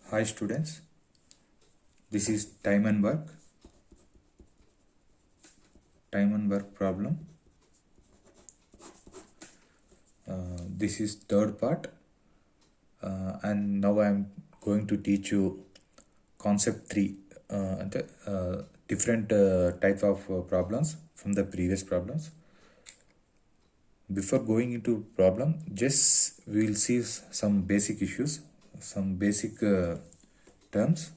Hi students, this is time and work problem. This is third part, and now I am going to teach you concept 3, the different type of problems from the previous problems. Before going into problem, just we will see some basic issues, some basic terms.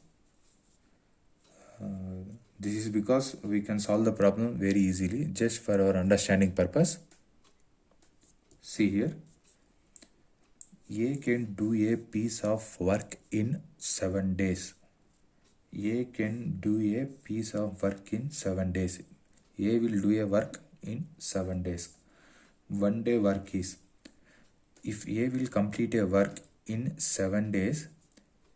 This is because we can solve the problem very easily just for our understanding purpose. See here, A can do a piece of work in 7 days. A can do a piece of work in 7 days. A will do a work in 7 days. 1 day work is, if A will complete a work in 7 days,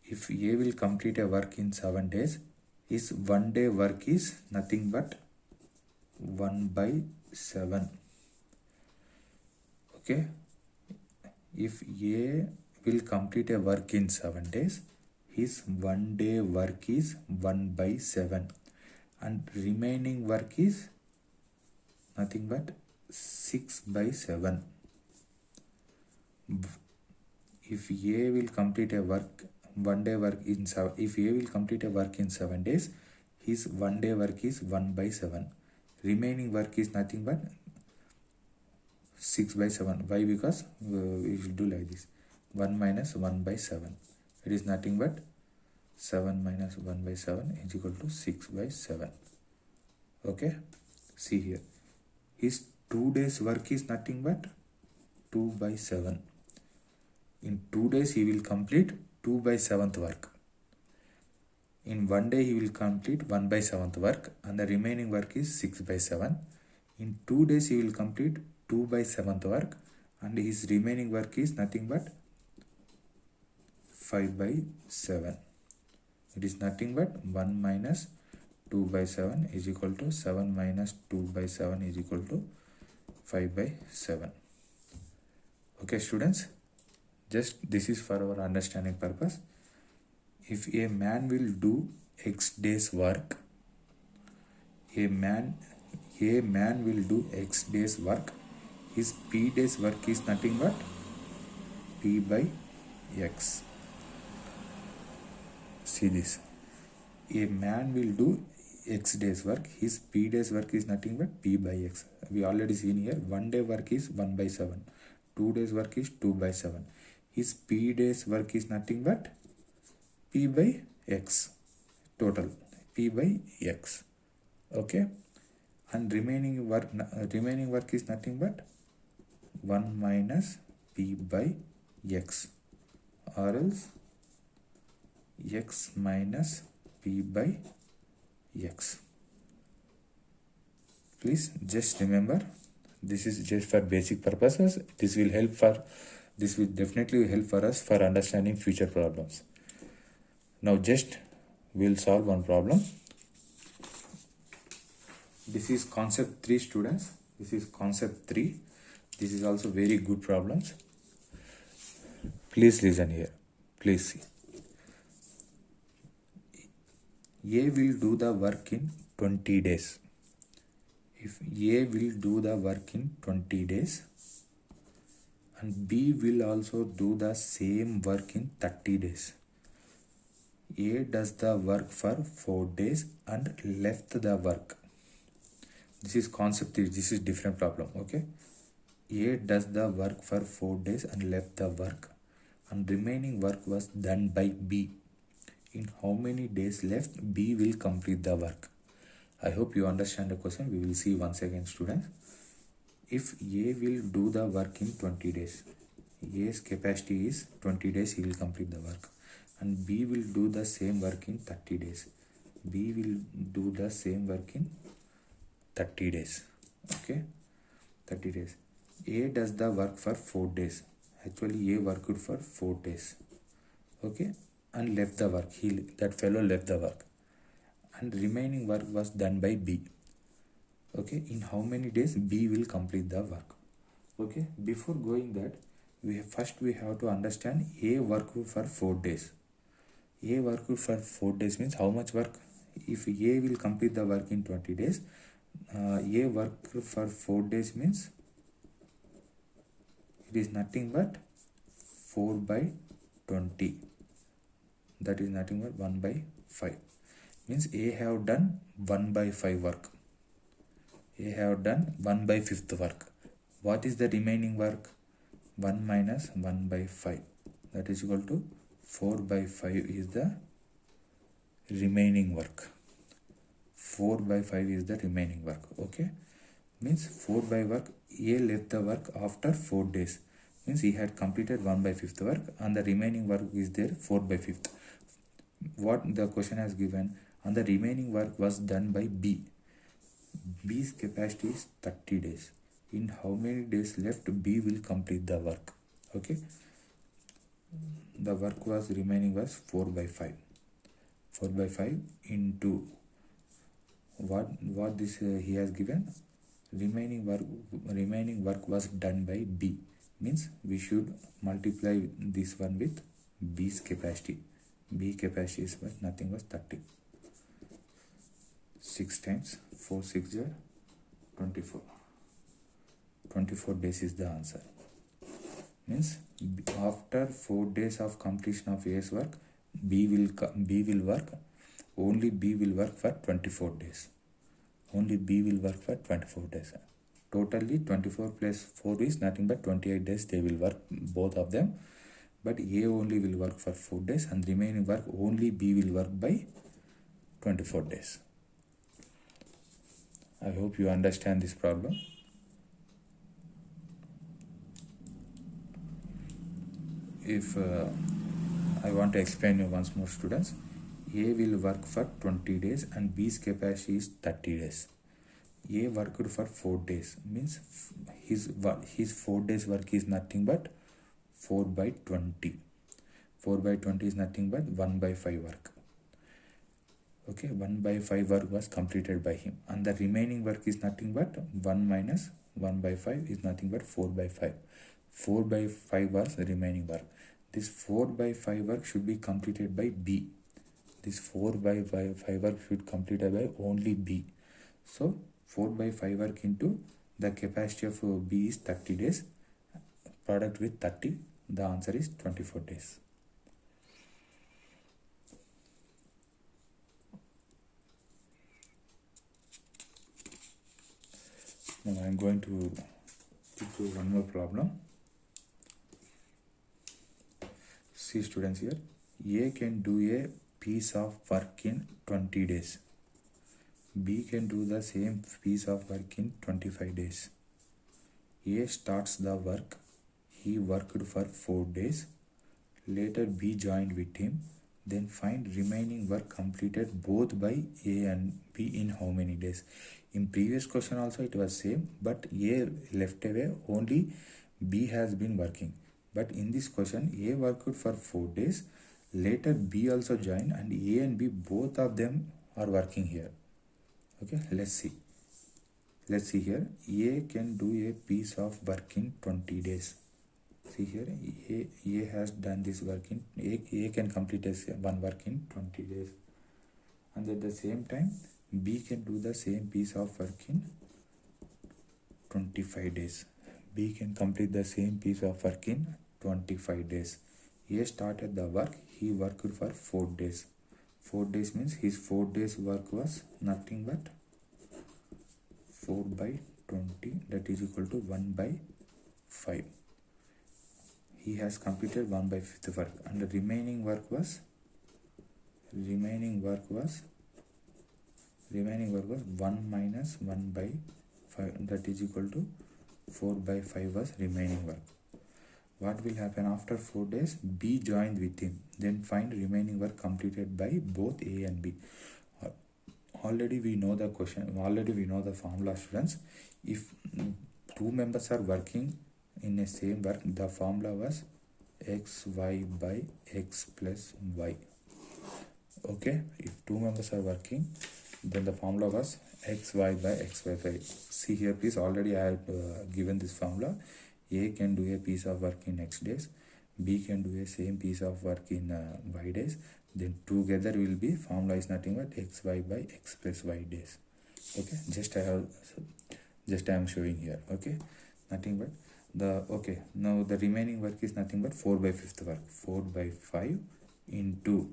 if A will complete a work in 7 days, his 1 day work is nothing but 1 by 7. Okay. If A will complete a work in 7 days, his 1 day work is 1 by 7 and remaining work is nothing but 6 by 7. If A will complete a work, 1 day work in 7, if A will complete a work in 7 days, his 1 day work is 1 by 7. Remaining work is nothing but 6 by 7. Why? Because we will do like this. 1 minus 1 by 7. It is nothing but 7 minus 1 by 7 is equal to 6 by 7. Okay. See here. His 2 days work is nothing but 2 by 7. In 2 days he will complete 2 by 7th work. In 1 day he will complete 1 by 7th work and the remaining work is 6 by 7. In 2 days he will complete 2 by 7th work and his remaining work is nothing but 5 by 7. It is nothing but 1 minus 2 by 7 is equal to 7 minus 2 by 7 is equal to 5 by 7. Okay students, just this is for our understanding purpose. If a man will do X days work, a man will do X days work, his P days work is nothing but P by X. See this. A man will do X days work, his P days work is nothing but P by X. We already seen here 1 day work is 1 by 7. 2 days work is 2 by 7. His P days work is nothing but P by X. Total P by X. Okay. And remaining work is nothing but 1 minus P by X, or else X minus P by X. Please just remember, this is just for basic purposes. This will definitely help for us for understanding future problems. Now just we'll solve one problem. This is concept 3 students. This is concept 3. This is also very good problems. Please listen here. Please see. A will do the work in 20 days. If A will do the work in 20 days and B will also do the same work in 30 days. A does the work for 4 days and left the work. This is concept 3. This is different problem. Okay. A does the work for 4 days and left the work and remaining work was done by B. In how many days left B will complete the work? I hope you understand the question. We will see once again students. If A will do the work in 20 days, A's capacity is 20 days he will complete the work, and B will do the same work in 30 days. B will do the same work in 30 days. Okay, 30 days. A does the work for 4 days. Actually A worked for 4 days. Okay, and left the work. That fellow left the work and remaining work was done by B. Okay, in how many days B will complete the work? Okay, before going that, we have to understand A worked for 4 days. A worked for 4 days means how much work? If A will complete the work in 20 days, A worked for 4 days means it is nothing but 4 by 20. That is nothing but 1 by 5. Means A have done 1 by 5 work. A have done 1 by 5th work. What is the remaining work? 1 minus 1 by 5. That is equal to 4 by 5 is the remaining work. 4 by 5 is the remaining work. Okay. Means 4 by work. A left the work after 4 days. Means he had completed 1 by 5th work and the remaining work is there 4 by 5th. What the question has given, and the remaining work was done by B. B's capacity is 30 days. In how many days left B will complete the work? Okay. The work was remaining was 4 by 5. 4 by 5 into what this he has given, remaining work was done by B. Means we should multiply this one with B's capacity. B capacity is nothing was 30. 6 times 4 6 are 24. 24 days is the answer. Means after 4 days of completion of A's work, B will work. Only B will work for 24 days. Only B will work for 24 days. Totally 24 plus 4 is nothing but 28 days they will work, both of them. But A only will work for 4 days and remaining work only B will work by 24 days. I hope you understand this problem. If I want to explain you once more, students. A will work for 20 days and B's capacity is 30 days. A worked for 4 days means his 4 days work is nothing but 4 by 20. 4 by 20 is nothing but 1 by 5 work. Okay, 1 by 5 work was completed by him and the remaining work is nothing but 1 minus 1 by 5 is nothing but 4 by 5. 4 by 5 was the remaining work. This 4 by 5 work should be completed by B. This 4 by 5 work should completed by only B. So 4 by 5 work into the capacity of B is 30 days. Product with 30. The answer is 24 days. Now I am going to do one more problem. See students here. A can do a piece of work in 20 days. B can do the same piece of work in 25 days. A starts the work. He worked for 4 days. Later B joined with him. Then find remaining work completed both by A and B in how many days? In previous question also it was same, but A left away, only B has been working. But in this question A worked for 4 days. Later B also joined and A and B both of them are working here. Okay, let's see. Let's see here. A can do a piece of work in 20 days. See here, A has done this work in A can complete one work in 20 days, and at the same time B can do the same piece of work in 25 days. B can complete the same piece of work in 25 days. A started the work. He worked for 4 days. 4 days means his 4 days work was nothing but 4 by 20, that is equal to 1 by 5. He has completed 1 by 5th work and the remaining work was 1 minus 1 by 5, that is equal to 4 by 5 was remaining work. What will happen after 4 days? B joined with him. Then find remaining work completed by both A and B. Already we know the question, already we know the formula, students. If two members are working in a same work, the formula was xy by x plus y. Okay, if two members are working, then the formula was xy by xy. See here please, already I have given this formula. A can do a piece of work in x days, B can do a same piece of work in y days. then together will be formula is nothing but xy by x plus y days. Okay, just I am showing here. Okay, nothing but the okay. Now the remaining work is nothing but 4 by 5th work. 4 by 5 into,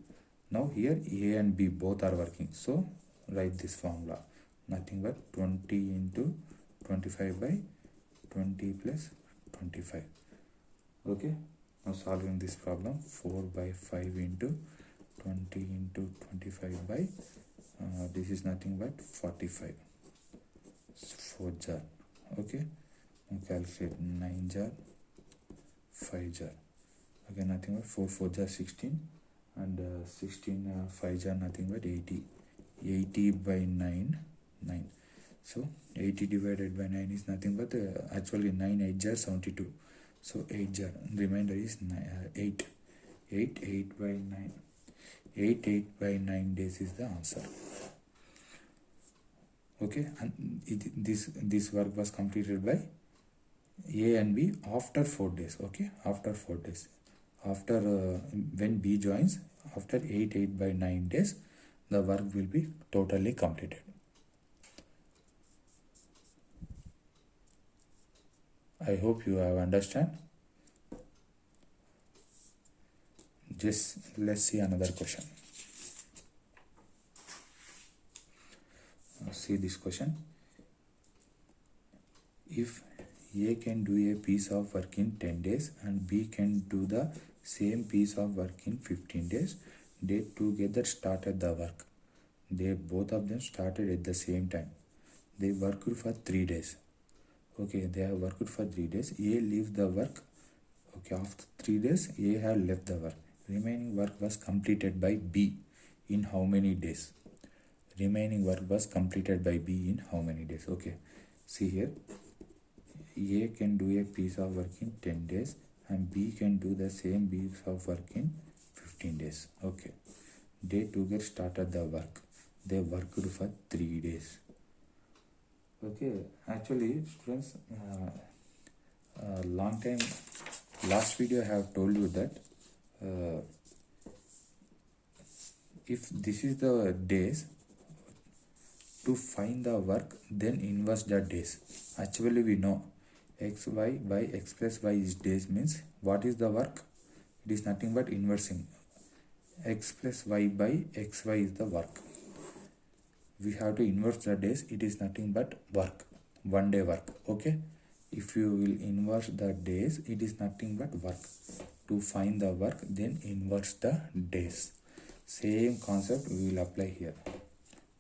now here a and b both are working, so write this formula, nothing but 20 into 25 by 20 plus 25. Okay, now solving this problem, 4 by 5 into 20 into 25 by this is nothing but 45, 4 jar. Okay, now calculate 9 jar, 5 jar. Okay, nothing but 4 jar 16, and 16 5 jar nothing but 80. 80 by 9, 9. So 80 divided by 9 is nothing but actually 9 8 jar 72. So 8 jar, remainder is 8. 8 by 9. 8 by 9 days is the answer. Okay, and this work was completed by A and B after 4 days. Okay, after 4 days. After when B joins, after 8 by 9 days, the work will be totally completed. I hope you have understand. Just let's see another question. See this question. If A can do a piece of work in 10 days and B can do the same piece of work in 15 days, they together started the work. They both of them started at the same time. They worked for 3 days. Okay, they have worked for 3 days. A leaves the work. Okay, after 3 days, A had left the work. Remaining work was completed by B in how many days? Remaining work was completed by B in how many days? Okay, see here. A can do a piece of work in 10 days and B can do the same piece of work in 15 days. Okay, they together started the work. They worked for 3 days. Okay, actually students, long time, last video I have told you that if this is the days, to find the work, then inverse the days. Actually we know xy by x plus y is days, means what is the work? It is nothing but inversing. X plus y by xy is the work. We have to inverse the days. It is nothing but work, 1 day work. Okay, if you will inverse the days, it is nothing but work. To find the work, then inverse the days. Same concept we will apply here.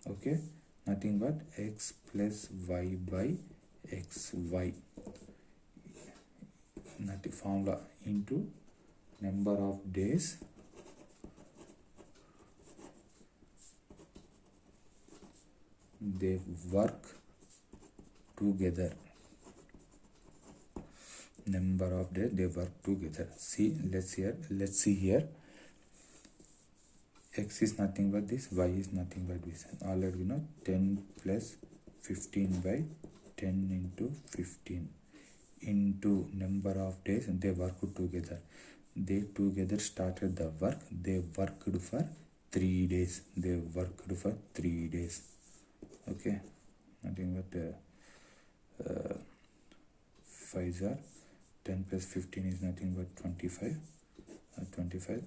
Okay, nothing but x plus y by xy, nothing formula into number of days they work together. Number of days they work together. See, let's see here. X is nothing but this, y is nothing but this. Already we know 10 plus 15 by 10 into 15 into number of days they work together. They together started the work. They worked for 3 days. They worked for 3 days. Okay, nothing but 5 are 10 plus 15 is nothing but 25. 25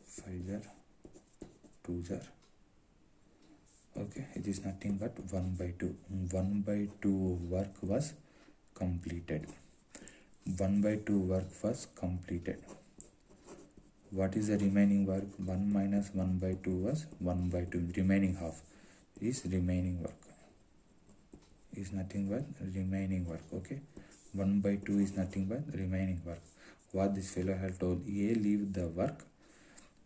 5 are 2 are. Okay, it is nothing but 1 by 2. 1 by 2 work was completed. 1 by 2 work was completed. What is the remaining work? 1 minus 1 by 2 was 1 by 2. Remaining half is remaining work. Is nothing but remaining work. Okay, 1 by 2 is nothing but remaining work. What this fellow had told, A leave the work.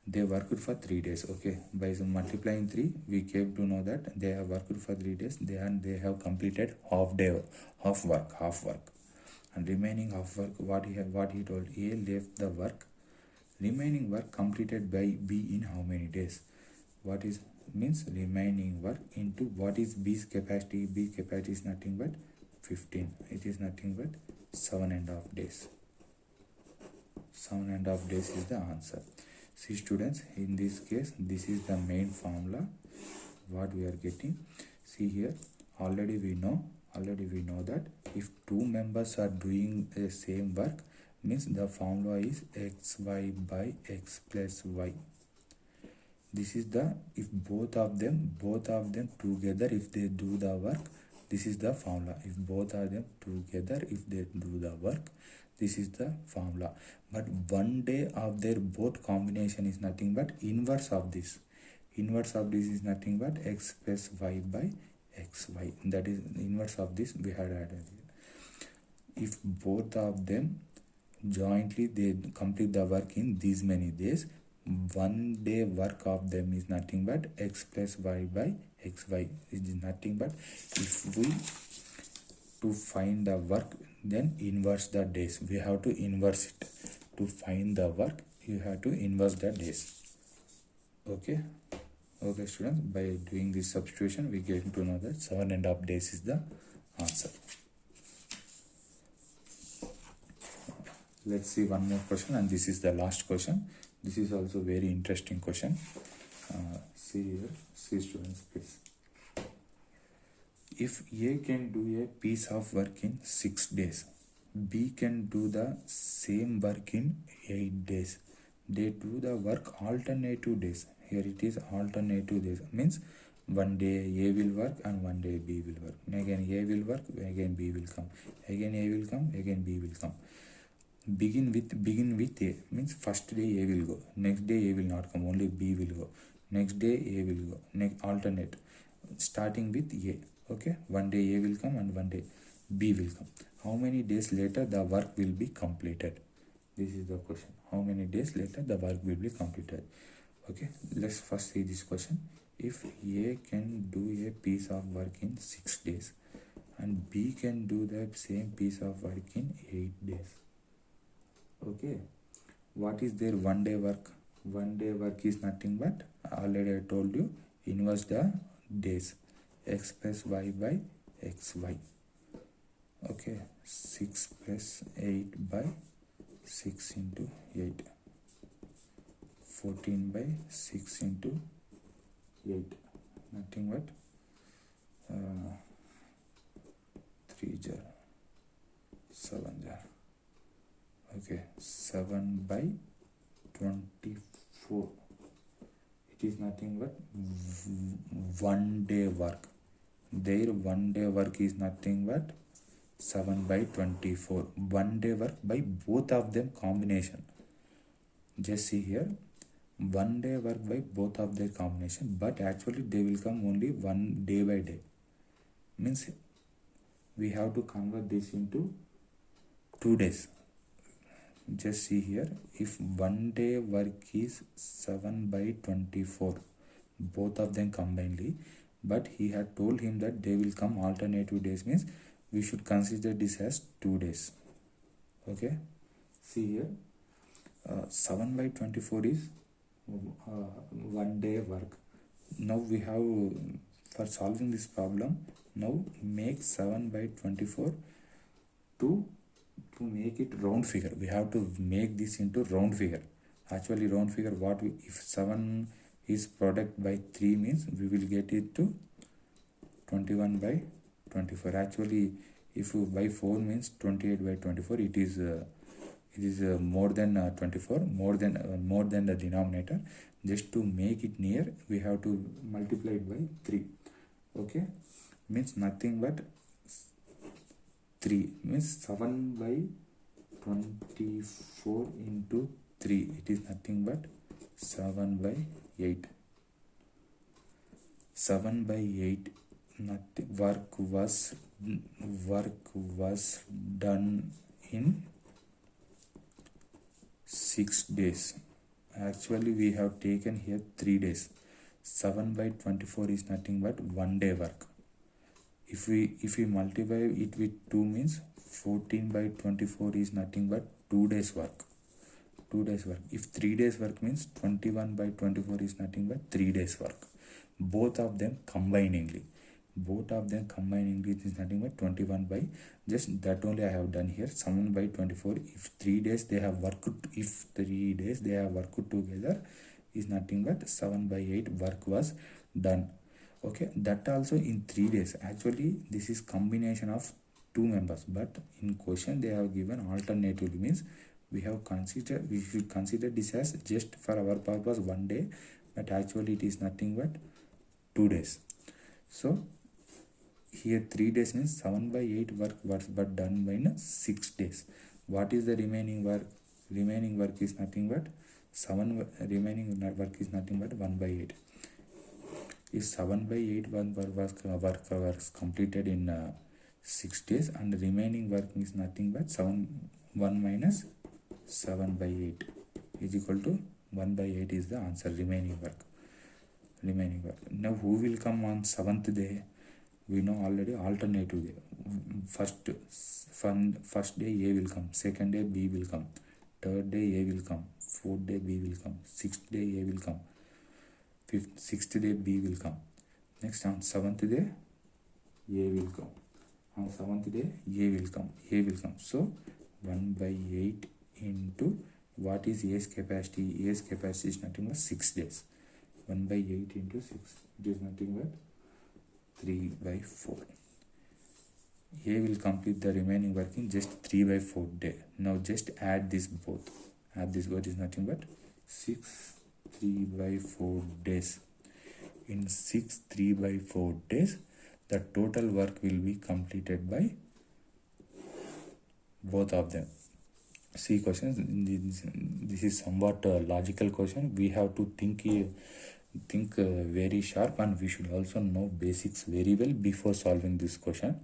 They worked for 3 days. Okay, by multiplying 3 we came to know that they have worked for 3 days. They have completed half work, and remaining half work, what he told, A left the work. Remaining work completed by B in how many days? What is means remaining work into what is B's capacity? B capacity is nothing but 15. It is nothing but 7.5 days. 7.5 days is the answer. See students, in this case this is the main formula what we are getting. See here, already we know that if two members are doing the same work, means the formula is xy by x plus y. This is the, if both of them together, if they do the work, this is the formula. If both of them together, if they do the work, this is the formula. But one day of their both combination is nothing but inverse of this. Inverse of this is nothing but x plus y by xy. That is inverse of this we had added. If both of them jointly they complete the work in these many days, one day work of them is nothing but x plus y by xy. It is nothing but, if we to find the work, then inverse the days. We have to inverse it. To find the work, you have to inverse the days. Okay students, by doing this substitution we get to know that 7.5 days is the answer. Let's see one more question, and this is the last question. This is also very interesting question. See here, see students please. If A can do a piece of work in 6 days, B can do the same work in 8 days. They do the work alternative days. Here it is alternative days, means one day A will work and one day B will work. Again A will work, again B will come. Again A will come, again B will come. Begin with A, means first day A will go, next day A will not come, only B will go, next day A will go, next alternate, starting with A. Okay, one day A will come and one day B will come. How many days later the work will be completed? This is the question. How many days later the work will be completed? Okay, let's first see this question. If A can do a piece of work in 6 days and B can do the same piece of work in 8 days. Okay, what is their one day work? One day work is nothing but, already I told you, inverse the days, x plus y by xy. Okay, 6 plus 8 by 6 into 8, 14 by 6 into 8, nothing but 3 jar 7 jar. Okay, 7 by 24. It is nothing but one day work. Their one day work is nothing but 7 by 24. One day work by both of them combination. Just see here, one day work by both of their combination, but actually they will come only one day by day. Means we have to convert this into 2 days. Just see here, if one day work is 7 by 24, both of them combinedly, but he had told him that they will come alternative days, means we should consider this as 2 days. Okay, see here, 7 by 24 is one day work. Now we have, for solving this problem, now make 7 by 24 to make it round figure. We have to make this into round figure. Actually round figure, what we, if 7 is product by 3 means we will get it to 21 by 24. Actually if you by 4 means 28 by 24, it is more than 24, more than the denominator. Just to make it near, we have to multiply it by 3. Okay, means nothing but 3, means 7 by 24 into 3, it is nothing but 7 by 8. 7 by 8, nothing, work was done in 6 days. Actually we have taken here 3 days. 7 by 24 is nothing but one day work. If we multiply it with 2 means 14 by 24 is nothing but 2 days work. 2 days work. If 3 days work means 21 by 24 is nothing but 3 days work. Both of them combiningly. both of them combining it is nothing but 21 by, just that only I have done here, 7 by 24. If 3 days they have worked, if 3 days they have worked together, is nothing but 7 by 8 work was done. Okay, that also in 3 days. Actually this is combination of two members, but in question they have given alternatively, means we should consider this as just for our purpose 1 day, but actually it is nothing but 2 days. So here 3 days means 7 by 8 work was but done by 6 days. What is the remaining work? Remaining work is nothing but 7. Remaining work is nothing but 1 by 8. If 7 by 8 work was completed in 6 days, and the remaining work is nothing but 1 minus 7 by 8 is equal to 1 by 8 is the answer. Remaining work. Now who will come on 7th day? We know already alternative day. First day A will come, second day B will come, third day A will come, fourth day B will come, sixth day A will come, sixth day B will come. Next on 7th day A will come. On 7th day A will come. So 1 by 8 into what is A's capacity? A's capacity is nothing but 6 days. 1 by 8 into 6, it is nothing but 3 by 4. A will complete the remaining work in just 3 by 4 day. Now just add this both. Is nothing but 6 3 by 4 days. In 6 3 by 4 days, the total work will be completed by both of them. See questions. This is somewhat a logical question. We have to think very sharp, and we should also know basics very well before solving this question.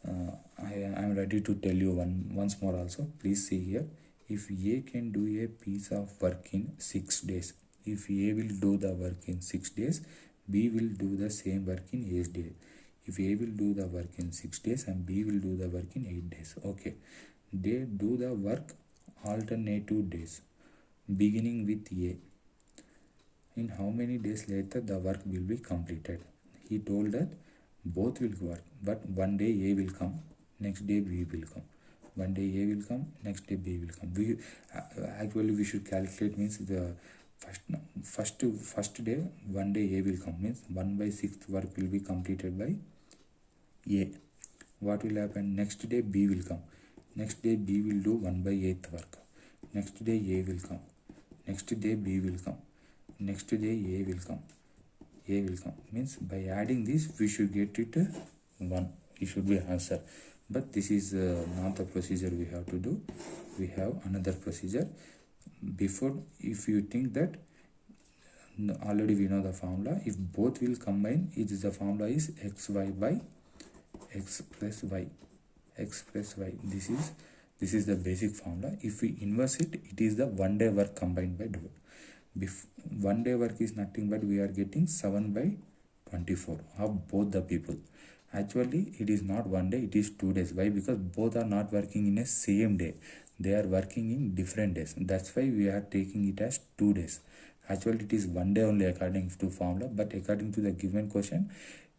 I am ready to tell you once more also. Please see here. If A can do a piece of work in 6 days, if A will do the work in 6 days, B will do the same work in 8 days. If A will do the work in 6 days and B will do the work in 8 days. Okay. They do the work alternative days, beginning with A. In how many days later the work will be completed? He told that both will work, but 1 day A will come, next day B will come. 1 day A will come, next day B will come. Actually we should calculate, means the first day 1 day A will come, means 1 by 6th work will be completed by A. What will happen? Next day B will come. Next day B will do 1 by 8th work. Next day A will come. Next day B will come. Next day A will come. Means by adding this we should get it 1. It should be answer. But this is not the procedure we have to do. We have another procedure. Before, if you think that already we know the formula, if both will combine, the formula is xy by x plus y. This is the basic formula. If we inverse it, it is the 1 day work combined by 2. 1 day work is nothing but we are getting 7 by 24 of both the people. Actually it is not 1 day, it is 2 days. Why? Because both are not working in a same day, they are working in different days. That's why we are taking it as 2 days. Actually it is 1 day only according to formula, but according to the given question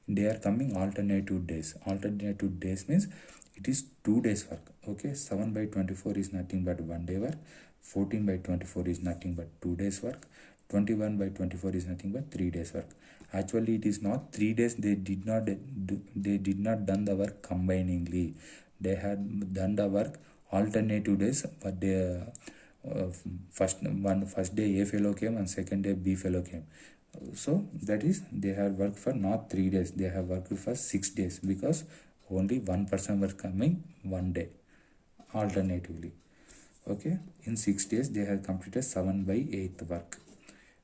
they are coming alternative days. Alternative days means it is 2 days work. Okay, 7 by 24 is nothing but 1 day work. 14 by 24 is nothing but 2 days work. 21 by 24 is nothing but 3 days work. Actually it is not 3 days. They did not done the work combiningly. They had done the work alternative days, but they first day A fellow came and second day B fellow came. So that is, they have worked for not 3 days, they have worked for 6 days, because only one person was coming 1 day alternatively. Okay, in 6 days they have completed 7 by 8 work.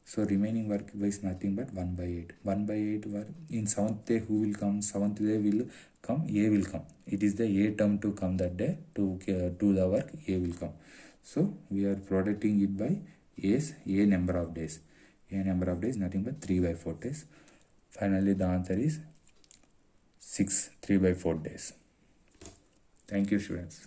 So remaining work is nothing but 1 by 8. 1 by 8 work. In 7th day who will come? 7th day will come, A will come. It is the A term to come that day to do the work, A will come. So we are producing it by A number of days. A number of days nothing but 3 by 4 days. Finally the answer is 3 by 4 days. Thank you, students.